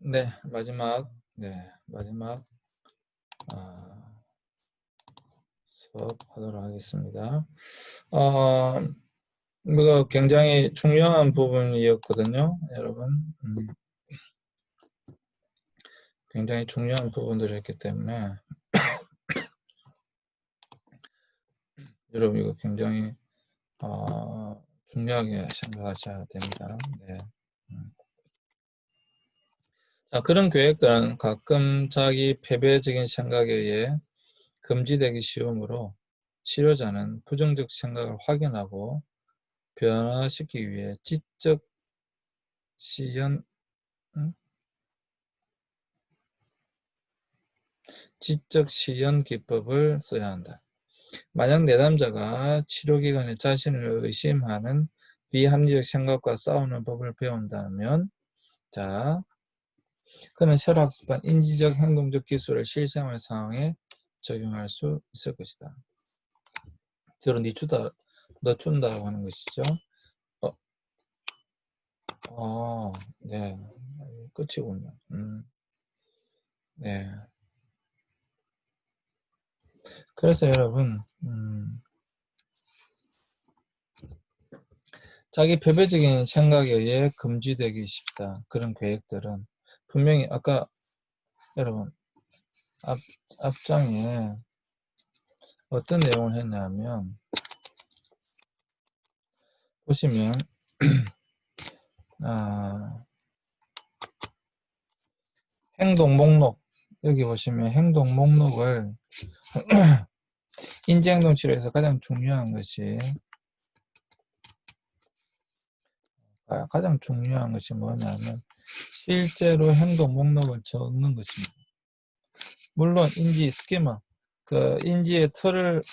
네, 마지막 수업하도록 하겠습니다. 이거 굉장히 중요한 부분이었거든요, 여러분. 굉장히 중요한 부분들이었기 때문에 여러분 이거 굉장히 중요하게 생각하셔야 됩니다. 네. 자, 그런 계획들은 가끔 자기 패배적인 생각에 의해 금지되기 쉬우므로 치료자는 부정적 생각을 확인하고 변화시키기 위해 지적 시연 기법을 써야 한다. 만약 내담자가 치료 기간에 자신을 의심하는 비합리적 생각과 싸우는 법을 배운다면, 자, 그는 혈학습관, 인지적, 행동적 기술을 실생활 상황에 적용할 수 있을 것이다. 뒤로 늦춘다고 하는 것이죠. 네, 끝이군요. 네. 그래서 여러분, 자기 패배적인 생각에 의해 금지되기 쉽다. 그런 계획들은 분명히 아까 여러분 앞장에 어떤 내용을 했냐면 보시면 행동 목록, 여기 보시면 행동 목록을 인지행동 치료에서 가장 중요한 것이 뭐냐면 실제로 행동 목록을 적는 것입니다. 물론 인지 스키마, 그 인지의 틀을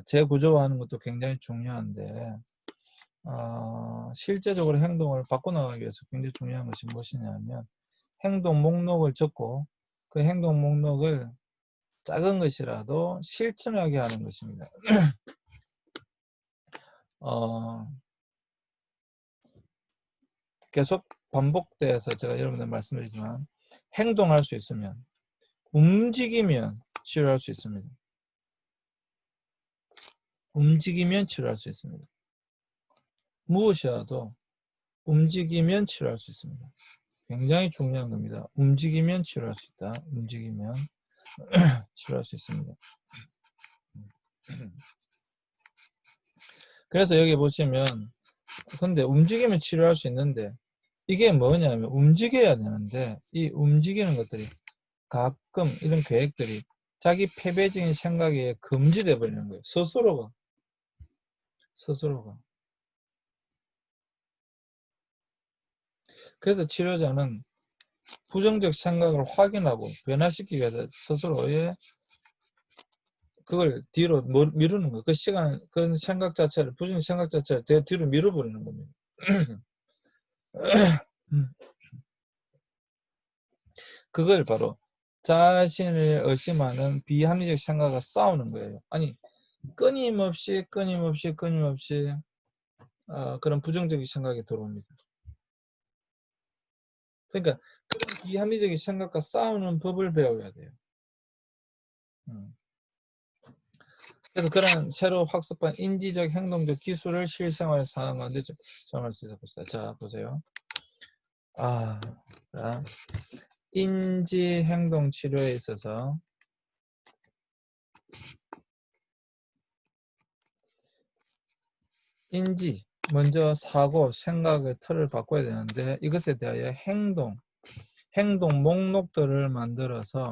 재구조화하는 것도 굉장히 중요한데 실제적으로 행동을 바꿔나가기 위해서 굉장히 중요한 것이 무엇이냐면 행동 목록을 적고 그 행동 목록을 작은 것이라도 실천하게 하는 것입니다. 계속 반복돼서 제가 여러분들 말씀드리지만 행동할 수 있으면, 움직이면 치료할 수 있습니다. 움직이면 치료할 수 있습니다. 무엇이라도 움직이면 치료할 수 있습니다. 굉장히 중요한 겁니다. 움직이면 치료할 수 있다. 움직이면 치료할 수 있습니다. 그래서 여기 보시면 근데 움직이면 치료할 수 있는데 이게 뭐냐면 움직여야 되는데 이 움직이는 것들이 가끔 이런 계획들이 자기 패배적인 생각에 금지돼 버리는 거예요. 스스로가. 그래서 치료자는 부정적 생각을 확인하고 변화시키기 위해서 스스로의 그걸 뒤로 미루는 거예요. 그 생각 자체를, 부정적 생각 자체를 뒤로 밀어버리는 겁니다. 그걸 바로 자신을 의심하는 비합리적 생각과 싸우는 거예요. 아니, 끊임없이 그런 부정적인 생각이 들어옵니다. 그러니까 그런 비합리적인 생각과 싸우는 법을 배워야 돼요. 그래서 그런 새로 확습한 인지적 행동적 기술을 실생활에 사용하는데 적용할 수 있을 것이다. 자, 보세요. 자, 인지 행동 치료에 있어서 인지, 먼저 사고, 생각의 틀을 바꿔야 되는데 이것에 대하여 행동 목록들을 만들어서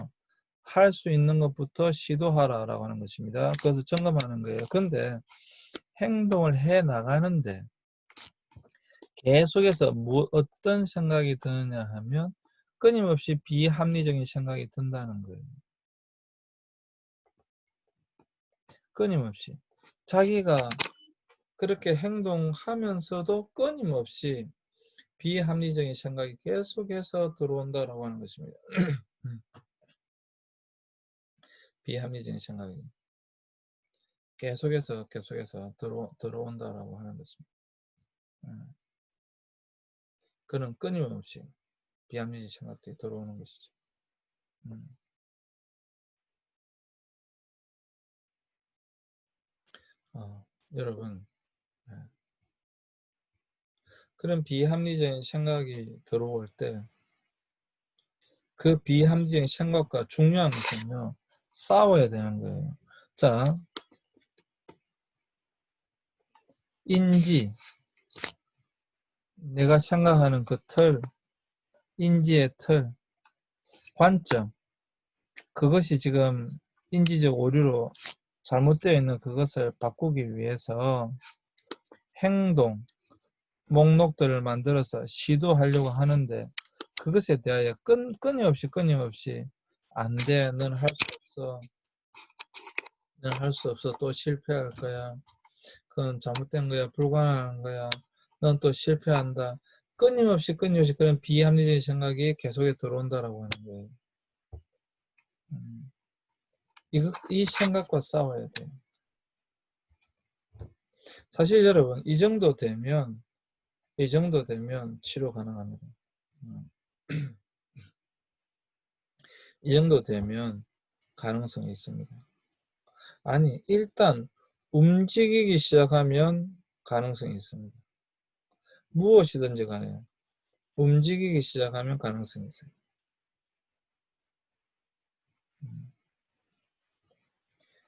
할 수 있는 것부터 시도하라라고 하는 것입니다. 그래서 점검하는 거예요. 근데 행동을 해 나가는데 계속해서 어떤 생각이 드느냐 하면 끊임없이 비합리적인 생각이 든다는 거예요. 끊임없이. 자기가 그렇게 행동하면서도 끊임없이 비합리적인 생각이 계속해서 들어온다라고 하는 것입니다. 비합리적인 생각이 계속해서 들어온다라고 하는 것입니다. 그는 끊임없이. 비합리적인 생각들이 들어오는 것이죠. 여러분, 네. 그런 비합리적인 생각이 들어올 때 그 비합리적인 생각과 중요한 것은요, 싸워야 되는 거예요. 자, 인지, 내가 생각하는 그 틀, 인지의 틀, 관점, 그것이 지금 인지적 오류로 잘못되어 있는 그것을 바꾸기 위해서 행동, 목록들을 만들어서 시도하려고 하는데 그것에 대하여 끊임없이 안 돼, 넌 할 수 없어, 넌 할 수 없어, 또 실패할 거야, 그건 잘못된 거야, 불가능한 거야, 넌 또 실패한다, 끊임없이 그런 비합리적인 생각이 계속에 들어온다라고 하는 거예요. 이 생각과 싸워야 돼요. 사실 여러분 이 정도 되면 치료 가능합니다. 이 정도 되면 가능성이 있습니다. 아니, 일단 움직이기 시작하면 가능성이 있습니다. 무엇이든지 간에 움직이기 시작하면 가능성이 있어요.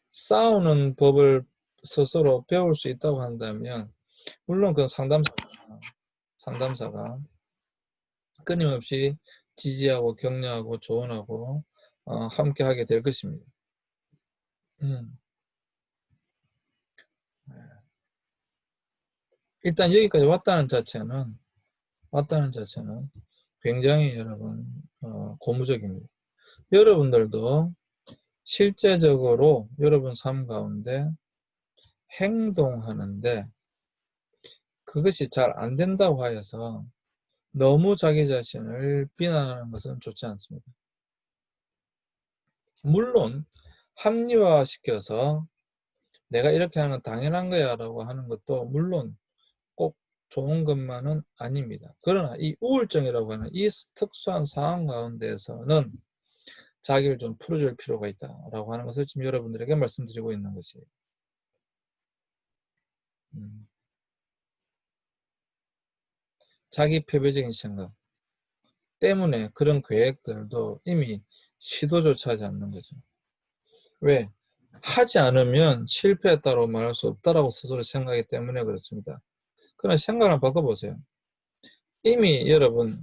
싸우는 법을 스스로 배울 수 있다고 한다면 물론 그 상담사가 끊임없이 지지하고 격려하고 조언하고 함께 하게 될 것입니다. 일단 여기까지 왔다는 자체는 굉장히 여러분 고무적입니다. 여러분들도 실제적으로 여러분 삶 가운데 행동하는데 그것이 잘 안 된다고 하여서 너무 자기 자신을 비난하는 것은 좋지 않습니다. 물론 합리화시켜서 내가 이렇게 하는 건 당연한 거야 라고 하는 것도 물론 꼭 좋은 것만은 아닙니다. 그러나 이 우울증이라고 하는 이 특수한 상황 가운데에서는 자기를 좀 풀어줄 필요가 있다라고 하는 것을 지금 여러분들에게 말씀드리고 있는 것이에요. 자기 패배적인 생각 때문에 그런 계획들도 이미 시도조차 하지 않는 거죠. 왜? 하지 않으면 실패했다고 말할 수 없다라고 스스로 생각하기 때문에 그렇습니다. 그러나 생각을 바꿔보세요. 이미 여러분이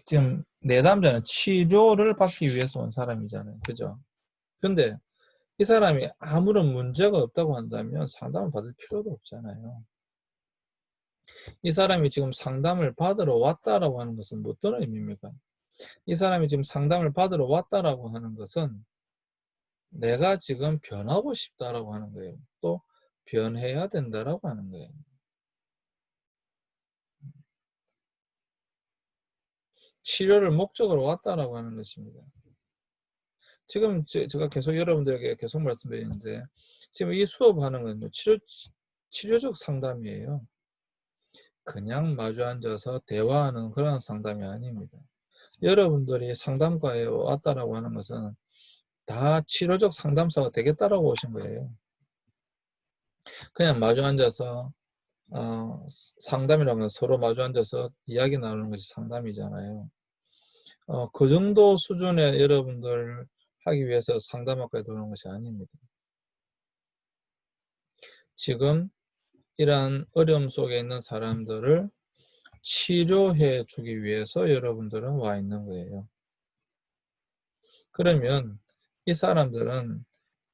지금 내담자는 치료를 받기 위해서 온 사람이잖아요. 그죠? 근데 이 사람이 아무런 문제가 없다고 한다면 상담을 받을 필요도 없잖아요. 이 사람이 지금 상담을 받으러 왔다라고 하는 것은 뭐 어떤 의미입니까? 이 사람이 지금 상담을 받으러 왔다라고 하는 것은 내가 지금 변하고 싶다라고 하는 거예요. 또 변해야 된다라고 하는 거예요. 치료를 목적으로 왔다라고 하는 것입니다. 지금 제가 계속 여러분들에게 계속 말씀드리는데 지금 이 수업하는 건요. 치료적 상담이에요. 그냥 마주 앉아서 대화하는 그런 상담이 아닙니다. 여러분들이 상담가에 왔다라고 하는 것은 다 치료적 상담사가 되겠다라고 오신 거예요. 그냥 마주 앉아서 상담이라는 건 서로 마주 앉아서 이야기 나누는 것이 상담이잖아요. 그 정도 수준의 여러분들 하기 위해서 상담학과에 들어오는 것이 아닙니다. 지금 이러한 어려움 속에 있는 사람들을 치료해 주기 위해서 여러분들은 와 있는 거예요. 그러면 이 사람들은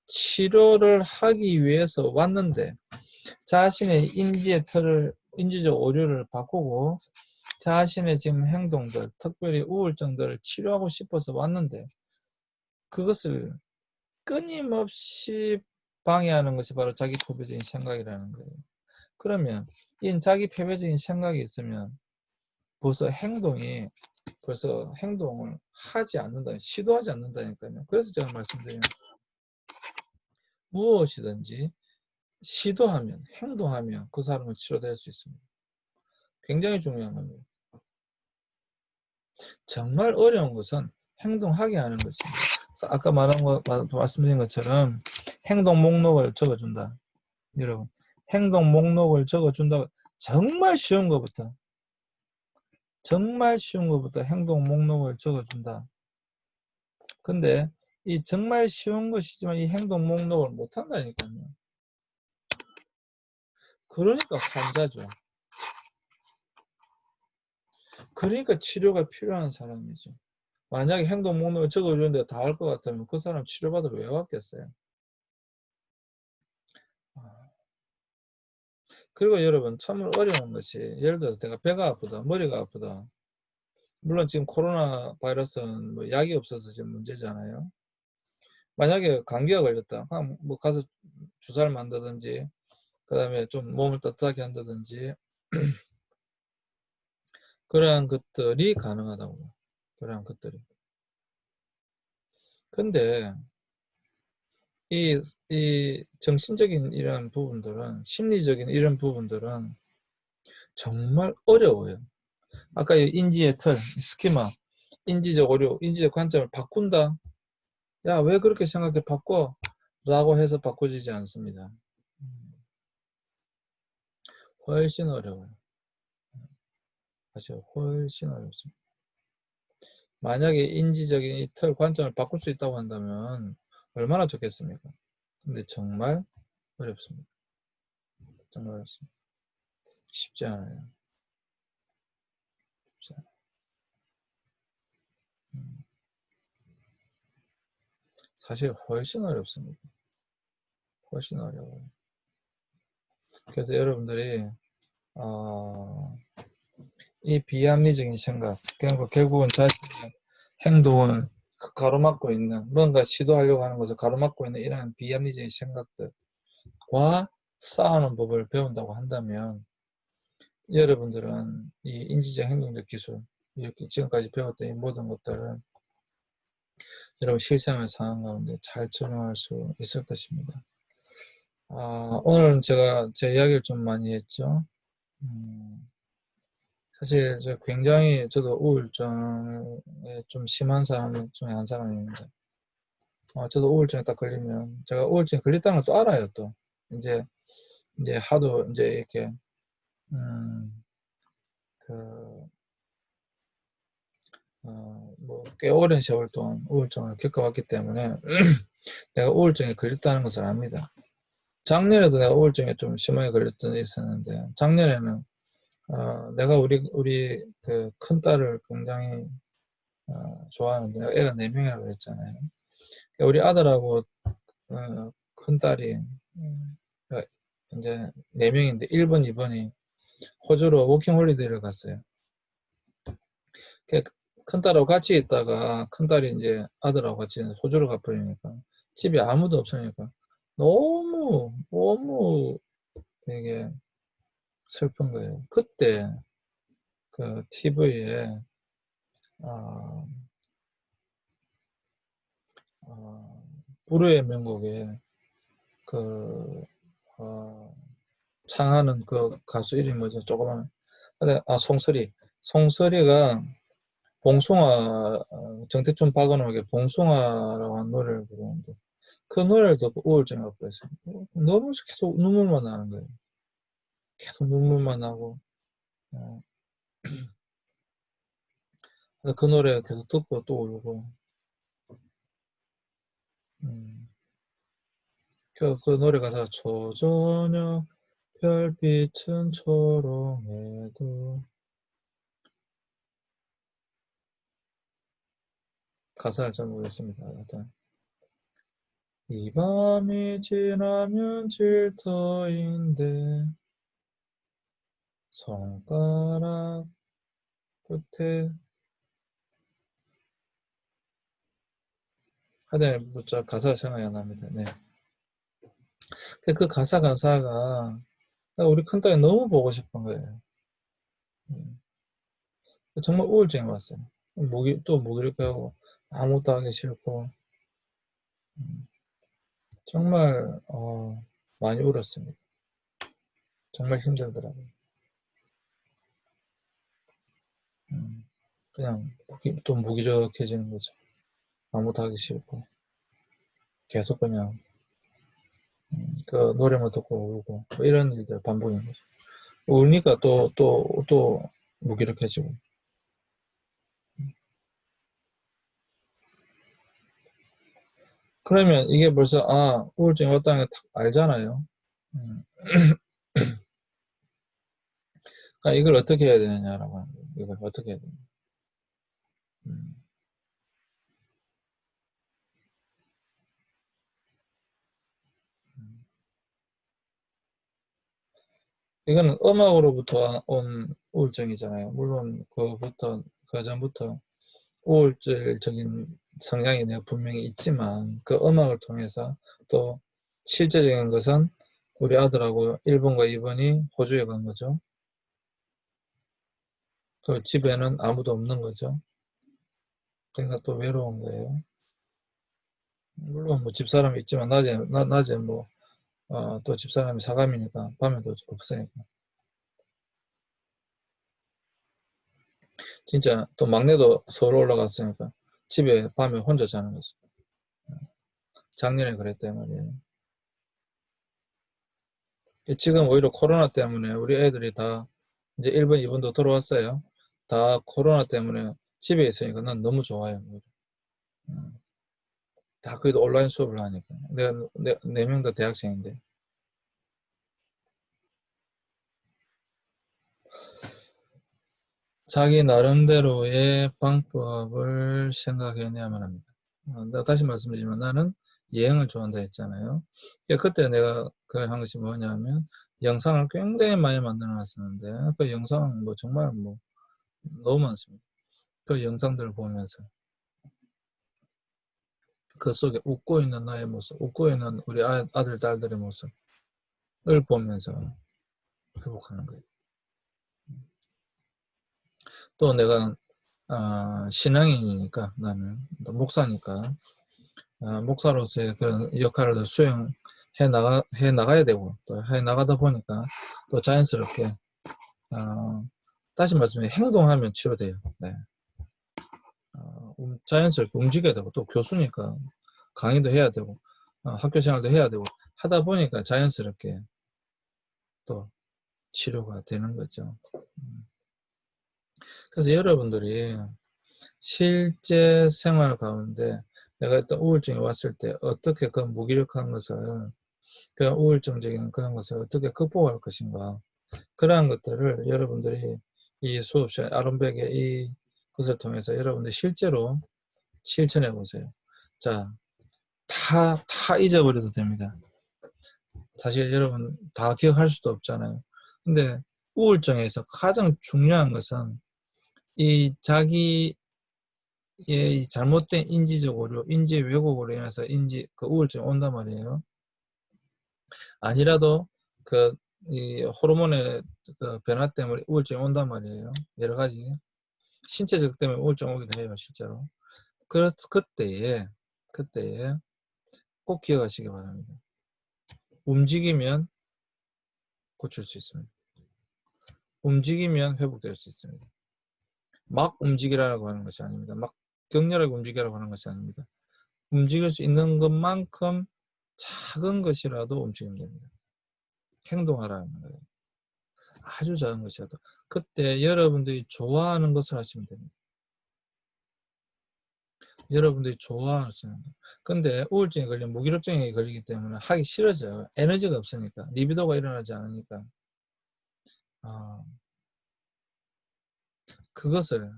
치료를 하기 위해서 왔는데 자신의 인지적 오류를 바꾸고 자신의 지금 행동들, 특별히 우울증들을 치료하고 싶어서 왔는데 그것을 끊임없이 방해하는 것이 바로 자기 패배적인 생각이라는 거예요. 그러면 이 자기 패배적인 생각이 있으면 벌써 행동을 하지 않는다, 시도하지 않는다니까요. 그래서 제가 말씀드리는 무엇이든지 시도하면, 행동하면 그 사람은 치료될 수 있습니다. 굉장히 중요한 겁니다. 정말 어려운 것은 행동하게 하는 것입니다. 아까 말씀드린 것처럼 행동 목록을 적어준다. 여러분, 행동 목록을 적어준다. 정말 쉬운 것부터 행동 목록을 적어준다. 근데 이 정말 쉬운 것이지만 이 행동 목록을 못한다니까요. 그러니까 환자죠. 그러니까 치료가 필요한 사람이죠. 만약에 행동 목록을 적어주는데 다 할 것 같으면 그 사람 치료받으러 왜 왔겠어요? 그리고 여러분, 참 어려운 것이, 예를 들어서 내가 배가 아프다, 머리가 아프다. 물론 지금 코로나 바이러스는 뭐 약이 없어서 지금 문제잖아요. 만약에 감기가 걸렸다. 그럼 뭐 가서 주사를 만다든지, 그 다음에 좀 몸을 따뜻하게 한다든지, 그러한 것들이 가능하다고. 그러한 것들이. 근데, 이 정신적인 이런 부분들은, 심리적인 이런 부분들은 정말 어려워요. 아까 이 인지의 틀, 스키마, 인지적 오류, 인지적 관점을 바꾼다. 야, 왜 그렇게 생각해? 바꿔. 라고 해서 바꿔지지 않습니다. 훨씬 어려워요. 사실 훨씬 어렵습니다. 만약에 인지적인 이 틀 관점을 바꿀 수 있다고 한다면 얼마나 좋겠습니까? 근데 정말 어렵습니다. 정말 어렵습니다. 쉽지 않아요. 쉽지 않아요. 사실 훨씬 어렵습니다. 훨씬 어려워요. 그래서 여러분들이 이 비합리적인 생각, 결국은 자신의 행동을 가로막고 있는, 뭔가 시도하려고 하는 것을 가로막고 있는 이러한 비합리적인 생각들과 싸우는 법을 배운다고 한다면 여러분들은 이 인지적 행동적 기술, 이렇게 지금까지 배웠던 이 모든 것들을 여러분 실생활 상황 가운데 잘 적용할 수 있을 것입니다. 오늘은 제가 제 이야기를 좀 많이 했죠. 사실 저 굉장히 저도 우울증에 좀 심한 사람 중에 한 사람입니다. 저도 우울증에 딱 걸리면 제가 우울증에 걸렸다는 걸 또 알아요. 또 이제 하도 이제 이렇게 그 뭐 꽤 오랜 세월 동안 우울증을 겪어왔기 때문에 내가 우울증에 걸렸다는 것을 압니다. 작년에도 내가 우울증에 좀 심하게 걸렸던 적이 있었는데 작년에는 내가 우리 그 큰 딸을 굉장히 좋아하는데 애가 4명이라고 그랬잖아요. 우리 아들하고 큰 딸이 이제 4명인데 1번, 2번이 호주로 워킹홀리데이를 갔어요. 큰 딸하고 같이 있다가 큰 딸이 이제 아들하고 같이 호주로 가버리니까 집에 아무도 없으니까 너무 되게 슬픈 거예요. 그때 그 TV에 불후의 명곡에 그 창하는 그 가수 이름이 뭐죠? 조그만 송설이가 봉숭아 정태춘 박은옥의 봉숭아라고 하는 노래를 부르는데 그 노래를 듣고 우울증이 와버렸어요. 너무 계속 눈물만 나는 거예요. 계속 눈물만 나고 그 노래 계속 듣고 또 울고 그 노래 가사가 초저녁 별빛은 초롱해도 가사를 잘 모르겠습니다. 일단 이 밤이 지나면 질 터인데 손가락 끝에 하여튼 가사가 생각이 안 납니다. 네. 그 가사가 우리 큰딸이 너무 보고 싶은 거예요. 정말 우울증이 왔어요. 또 무기력하고 아무것도 하기 싫고 정말 많이 울었습니다. 정말 힘들더라고요. 그냥 또 무기력해지는 거죠. 아무도 하기 싫고 계속 그냥 그 노래만 듣고 울고 뭐 이런 일들 반복인 거죠. 울니까 또 무기력해지고. 그러면 이게 벌써 우울증이 왔다는 걸 딱 알잖아요. 음, 그러니까 이걸 어떻게 해야 되느냐라고 하는 거예요. 이걸 어떻게 해야 되냐. 음, 음. 이거는 음악으로부터 온 우울증이잖아요. 물론 그 전부터 우울증적인 성향이 내가 분명히 있지만 그 음악을 통해서 또 실제적인 것은 우리 아들하고 1번과 2번이 호주에 간 거죠. 그 집에는 아무도 없는 거죠. 그러니까 또 외로운 거예요. 물론 뭐 집사람이 있지만 낮에 뭐 또 집사람이 사감이니까 밤에도 없으니까. 진짜 또 막내도 서울 올라갔으니까 집에 밤에 혼자 자는 거죠. 작년에 그랬단 말이에요. 지금 오히려 코로나 때문에 우리 애들이 다 이제 1번, 2번도 들어왔어요. 다 코로나 때문에 집에 있으니까 난 너무 좋아요. 음, 다 거기도 온라인 수업을 하니까. 네 명 다 대학생인데. 자기 나름대로의 방법을 생각해내야만 합니다. 다시 말씀드리지만 나는 여행을 좋아한다 했잖아요. 그때 내가 한 것이 뭐냐면 영상을 굉장히 많이 만들어 놨었는데 그 영상은 뭐 정말 뭐 너무 많습니다. 그 영상들을 보면서 그 속에 웃고 있는 나의 모습, 웃고 있는 우리 아들, 딸들의 모습을 보면서 회복하는 거예요. 또 내가 신앙인이니까 나는 목사니까 목사로서의 그런 역할을 수행해 해 나가야 되고 또 해 나가다 보니까 또 자연스럽게 다시 말씀해 행동하면 치료돼요. 네. 자연스럽게 움직여야 되고 또 교수니까 강의도 해야 되고 학교 생활도 해야 되고 하다 보니까 자연스럽게 또 치료가 되는 거죠. 그래서 여러분들이 실제 생활 가운데 내가 어떤 우울증이 왔을 때 어떻게 그 무기력한 것을 그 우울증적인 그런 것을 어떻게 극복할 것인가 그러한 것들을 여러분들이 이 수업 시간 아론백의 이 것을 통해서 여러분들이 실제로 실천해 보세요. 자, 다 잊어버려도 됩니다. 사실 여러분 다 기억할 수도 없잖아요. 근데 우울증에서 가장 중요한 것은 이 자기의 잘못된 인지적 오류, 인지 왜곡으로 인해서 그 우울증이 온단 말이에요. 아니라도 이 호르몬의 그 변화 때문에 우울증이 온단 말이에요. 여러 가지 신체적 때문에 우울증 오기도 해요, 실제로. 그때에 꼭 기억하시기 바랍니다. 움직이면 고칠 수 있습니다. 움직이면 회복될 수 있습니다. 막 움직이라고 하는 것이 아닙니다. 막 격렬하게 움직이라고 하는 것이 아닙니다. 움직일 수 있는 것만큼 작은 것이라도 움직이면 됩니다. 행동하라는 거예요. 아주 작은 것이라도. 그때 여러분들이 좋아하는 것을 하시면 됩니다. 여러분들이 좋아하시는 거. 근데 우울증에 걸리면 무기력증에 걸리기 때문에 하기 싫어져요. 에너지가 없으니까. 리비도가 일어나지 않으니까. 아, 그것을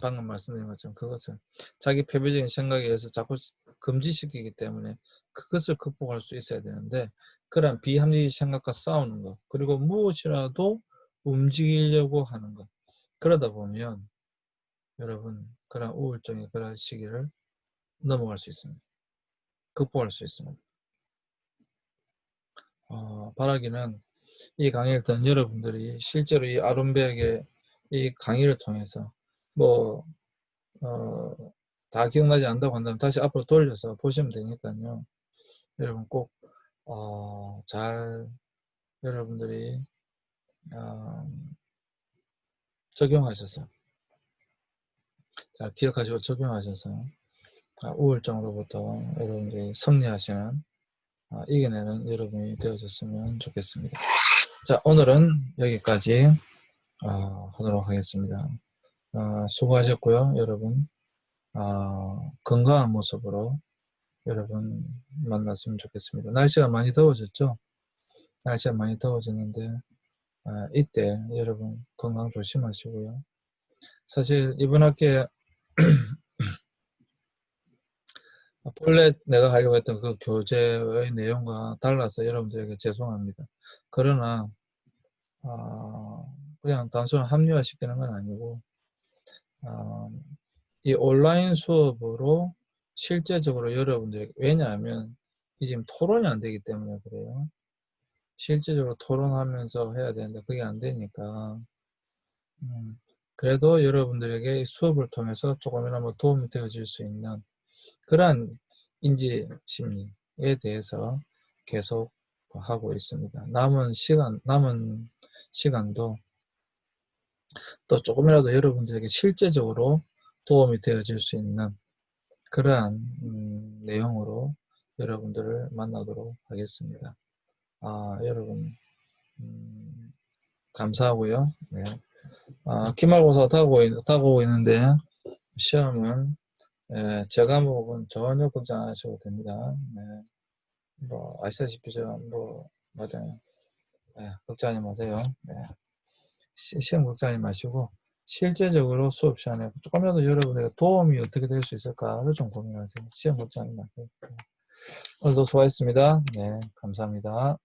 방금 말씀드린 것처럼 그것을 자기 패배적인 생각에 의해서 자꾸 금지시키기 때문에 그것을 극복할 수 있어야 되는데 그런 비합리적 생각과 싸우는 것 그리고 무엇이라도 움직이려고 하는 것 그러다 보면 여러분 그런 우울증의 그런 시기를 넘어갈 수 있습니다. 극복할 수 있습니다. 바라기는 이 강의를 듣는 여러분들이 실제로 이 아론백의 이 강의를 통해서 뭐 다 기억나지 않는다고 한다면 다시 앞으로 돌려서 보시면 되니까요. 여러분 꼭 잘 여러분들이 어, 적용하셔서 잘 기억하시고 적용하셔서 우울증으로부터 여러분들이 승리하시는 이겨내는 여러분이 되어줬으면 좋겠습니다. 자, 오늘은 여기까지 하도록 하겠습니다. 수고하셨고요. 여러분 건강한 모습으로 여러분 만났으면 좋겠습니다. 날씨가 많이 더워졌죠? 날씨가 많이 더워졌는데 이때 여러분 건강 조심하시고요. 사실 이번 학기에 본래 내가 하려고 했던 그 교재의 내용과 달라서 여러분들에게 죄송합니다. 그러나 그냥 단순히 합리화시키는 건 아니고 이 온라인 수업으로 실제적으로 여러분들에게, 왜냐하면 이 지금 토론이 안 되기 때문에 그래요. 실제적으로 토론하면서 해야 되는데 그게 안 되니까 그래도 여러분들에게 수업을 통해서 조금이나마 도움이 되어질 수 있는 그러한 인지 심리에 대해서 계속 하고 있습니다. 남은 시간도 또 조금이라도 여러분들에게 실제적으로 도움이 되어질 수 있는 그러한 내용으로 여러분들을 만나도록 하겠습니다. 여러분 감사하고요. 네. 기말고사 다가오고 있는데 시험은 제 과목은 전혀 걱정 안 하셔도 됩니다. 네. 뭐 아시다시피 제가 맞아요. 걱정하지 마세요. 네. 시험 걱정하지 마시고 실제적으로 수업 시간에 조금이라도 여러분에게 도움이 어떻게 될 수 있을까를 좀 고민하세요. 시험 걱정하지 마세요. 오늘도 수고하셨습니다. 네, 감사합니다.